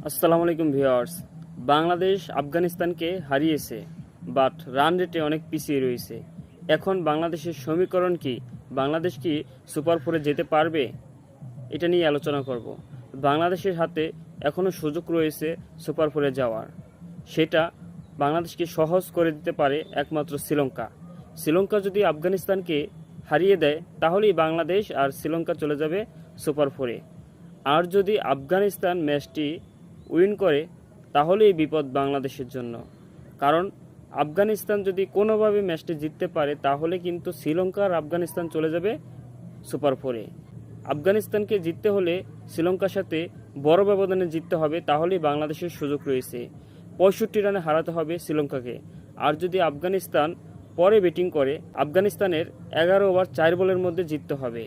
আসসালামু আলাইকুম ভিউয়ার্স। বাংলাদেশ আফগানিস্তানকে হারিয়েছে, বাট রান রেটে অনেক পিছিয়ে রয়েছে। এখন বাংলাদেশের সমীকরণ কি? বাংলাদেশ কি সুপার ফোরে যেতে পারবে? এটা নিয়ে আলোচনা করব। বাংলাদেশের হাতে এখনও সুযোগ রয়েছে সুপার ফোরে যাওয়ার। সেটা বাংলাদেশকে সহজ করে দিতে পারে একমাত্র শ্রীলঙ্কা। শ্রীলঙ্কা যদি আফগানিস্তানকে হারিয়ে দেয় তাহলেই বাংলাদেশ আর শ্রীলঙ্কা চলে যাবে সুপার ফোরে। আর যদি আফগানিস্তান ম্যাচটি উইন করে তাহলেই বিপদ বাংলাদেশের জন্য। কারণ আফগানিস্তান যদি কোনোভাবে ম্যাচটি জিততে পারে তাহলে কিন্তু শ্রীলঙ্কা আর আফগানিস্তান চলে যাবে সুপার ফোরে। আফগানিস্তানকে জিততে হলে শ্রীলঙ্কার সাথে বড় ব্যবধানে জিততে হবে, তাহলেই বাংলাদেশের সুযোগ রয়েছে। 65 রানে হারাতে হবে শ্রীলঙ্কাকে। আর যদি আফগানিস্তান পরে ব্যাটিং করে, আফগানিস্তানের 11 ওভার 4 বলের মধ্যে জিততে হবে।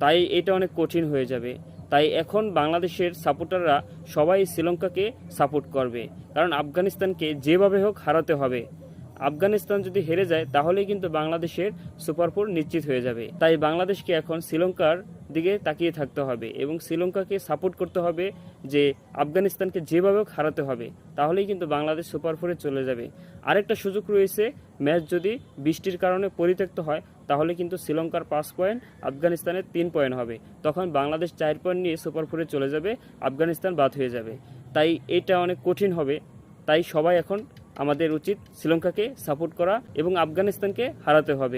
তাই এটা অনেক কঠিন হয়ে যাবে। তাই এখন বাংলাদেশের সাপোর্টাররা সবাই শ্রীলঙ্কাকে সাপোর্ট করবে, কারণ আফগানিস্তানকে যেভাবে হোক হারাতে হবে। আফগানিস্তান যদি হেরে যায় তাহলেই কিন্তু বাংলাদেশের সুপার ফোর নিশ্চিত হয়ে যাবে। তাই বাংলাদেশকে এখন শ্রীলঙ্কার দিকে তাকিয়ে থাকতে হবে এবং শ্রীলঙ্কাকে সাপোর্ট করতে হবে যে আফগানিস্তানকে যেভাবে হোক হারাতে হবে, তাহলেই কিন্তু বাংলাদেশ সুপার ফোরে চলে যাবে। আরেকটা সুযোগ রয়েছে, ম্যাচ যদি বৃষ্টির কারণে পরিত্যক্ত হয় তাহলে কিন্তু শ্রীলঙ্কার 5 পয়েন্ট, আফগানিস্তানের 3 পয়েন্ট হবে। তখন বাংলাদেশ 4 পয়েন্ট নিয়ে সুপার ফোরে চলে যাবে, আফগানিস্তান বাদ হয়ে যাবে। তাই এটা অনেক কঠিন হবে। তাই সবাই এখন আমাদের উচিত শ্রীলঙ্কাকে সাপোর্ট করা এবং আফগানিস্তানকে হারাতে হবে।